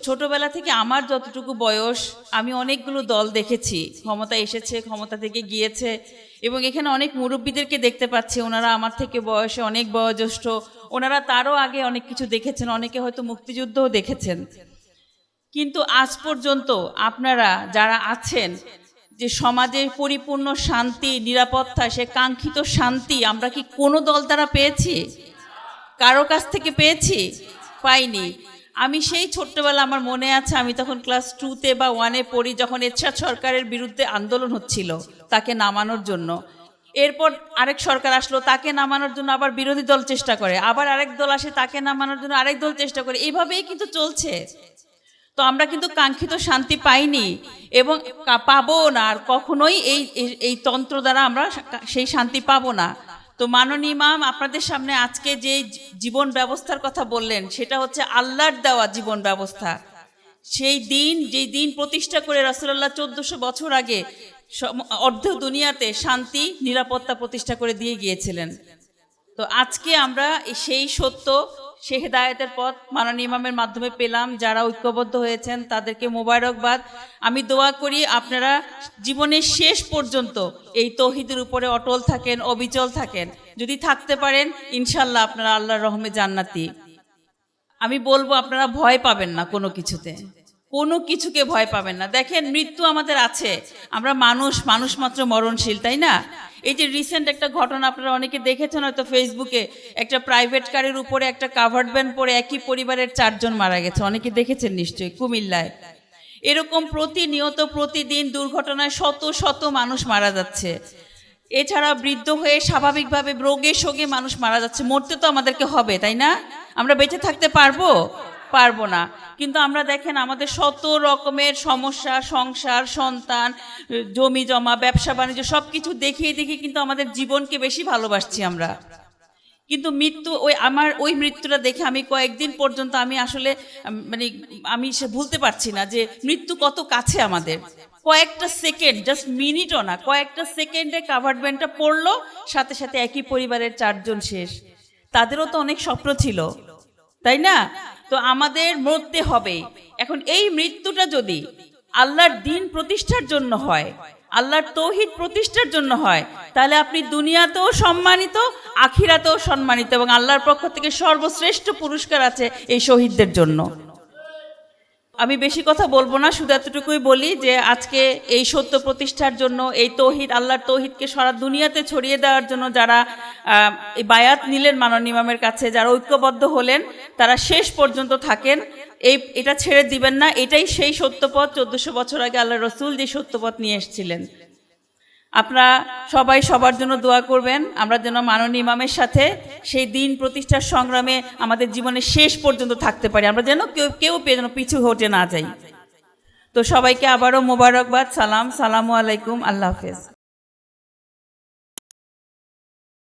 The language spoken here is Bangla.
ছোটবেলা থেকে আমার যতটুকু বয়স আমি অনেকগুলো দল দেখেছি, ক্ষমতা এসেছে, ক্ষমতা থেকে গিয়েছে, এবং এখানে অনেক মুরব্বীদেরকে দেখতে পাচ্ছি, ওনারা আমার থেকে বয়সে অনেক বয়োজ্যেষ্ঠ, ওনারা তারও আগে অনেক কিছু দেখেছেন, অনেকে হয়তো মুক্তিযুদ্ধও দেখেছেন। কিন্তু আজ পর্যন্ত আপনারা যারা আছেন, যে সমাজের পরিপূর্ণ শান্তি, নিরাপত্তা, সে কাঙ্ক্ষিত শান্তি আমরা কি কোনো দল দ্বারা পেয়েছি? কারো কাছ থেকে পেয়েছি? পাইনি। আমি সেই ছোট্টবেলা আমার মনে আছে, আমি তখন ক্লাস 2-তে বা 1-এ পড়ি, যখন এরশাদ সরকারের বিরুদ্ধে আন্দোলন হচ্ছিল তাকে নামানোর জন্য। এরপর আরেক সরকার আসলো, তাকে নামানোর জন্য আবার বিরোধী দল চেষ্টা করে, আবার আরেক দল আসে, তাকে নামানোর জন্য আরেক দল চেষ্টা করে, এইভাবেই কিন্তু চলছে। তো আমরা কিন্তু কাঙ্ক্ষিত শান্তি পাইনি এবং পাবো না, আর কখনোই এই তন্ত্র দ্বারা আমরা সেই শান্তি পাবো না। তো মাননীয় ইমাম আপনাদের সামনে আজকে যে জীবন ব্যবস্থার কথা বললেন, সেটা হচ্ছে আল্লাহর দেওয়া জীবন ব্যবস্থা। সেই দিন, যেই দিন প্রতিষ্ঠা করে রাসূলুল্লাহ 1400 বছর আগে অর্ধ দুনিয়াতে শান্তি নিরাপত্তা প্রতিষ্ঠা করে দিয়ে গিয়েছিলেন। তো আজকে আমরা সেই সত্য, সে হেদায়েতের পথ মাননীয় ইমামের মাধ্যমে পেলাম। যারা ঐক্যবদ্ধ হয়েছেন তাদেরকে মোবারকবাদ। আমি দোয়া করি আপনারা জীবনের শেষ পর্যন্ত এই তৌহিদের উপরে অটল থাকেন, অবিচল থাকেন। যদি থাকতে পারেন ইনশাল্লাহ আপনারা আল্লাহর রহমে জান্নাতি। আমি বলবো আপনারা ভয় পাবেন না কোনো কিছুতে, কোনো কিছুকে ভয় পাবেন না। দেখেন, মৃত্যু আমাদের আছে, আমরা মানুষ মাত্র মরণশীল, তাই না? এই যে রিসেন্ট একটা ঘটনা আপনারা অনেকে দেখেছেন হয়তো ফেসবুকে, একটা প্রাইভেট কারের উপরে একটা কাভার্ড ভ্যান পরে একই পরিবারের 4 জন মারা গেছে, অনেকে দেখেছেন নিশ্চয়ই, কুমিল্লায়। এরকম প্রতিনিয়ত প্রতিদিন দুর্ঘটনায় শত শত মানুষ মারা যাচ্ছে। এছাড়া বৃদ্ধ হয়ে স্বাভাবিকভাবে রোগে শোকে মানুষ মারা যাচ্ছে। মরতে তো আমাদেরকে হবে, তাই না? আমরা বেঁচে থাকতে পারবো না। কিন্তু আমরা দেখেন আমাদের শত রকমের সমস্যা, সংসার, সন্তান, জমি জমা, ব্যবসা বাণিজ্য সব কিছু দেখিয়ে কিন্তু আমাদের জীবনকে বেশি ভালোবাসছি আমরা। কিন্তু মৃত্যু, ওই মৃত্যুটা দেখে আমি কয়েকদিন পর্যন্ত আমি আসলে আমি সে ভুলতে পারছি না যে মৃত্যু কত কাছে আমাদের। কয়েকটা সেকেন্ড, জাস্ট মিনিটও না, কয়েকটা সেকেন্ডে কাভার্ড ভ্যানটা পড়লো, সাথে সাথে একই পরিবারের 4 জন শেষ। তাদেরও তো অনেক স্বপ্ন ছিল, তাই না? তো আমাদের মরতে হবে। এখন এই মৃত্যুটা যদি আল্লাহর দ্বীন প্রতিষ্ঠার জন্য হয়, আল্লাহর তৌহিদ প্রতিষ্ঠার জন্য হয়, তাহলে আপনি দুনিয়াতেও সম্মানিত, আখিরাতেও সম্মানিত, এবং আল্লাহর পক্ষ থেকে সর্বশ্রেষ্ঠ পুরস্কার আছে এই শহীদদের জন্য। আমি বেশি কথা বলবো না, শুধু এতটুকুই বলি যে আজকে এই সত্য প্রতিষ্ঠার জন্য, এই তৌহিদ, আল্লাহর তৌহিদকে সারা দুনিয়াতে ছড়িয়ে দেওয়ার জন্য যারা এই বায়াত নিলেন মাননীয় ইমামের কাছে, যারা ঐক্যবদ্ধ হলেন, তারা শেষ পর্যন্ত থাকেন, এটা ছেড়ে দিবেন না। এটাই সেই সত্যপথ, 1400 বছর আগে আল্লাহ রসুল যে সত্যপথ নিয়ে এসেছিলেন। আপনারা সবাই সবার জন্য দোয়া করবেন, আমরা যেন মাননীয় ইমামের সাথে সেই দিন প্রতিষ্ঠার সংগ্রামে আমাদের জীবনের শেষ পর্যন্ত থাকতে পারি, আমরা যেন কেউ যেন পিছু হটে না যাই। তো সবাইকে আবারও মোবারকবাদ, সালামু আলাইকুম, আল্লাহ হাফেজ।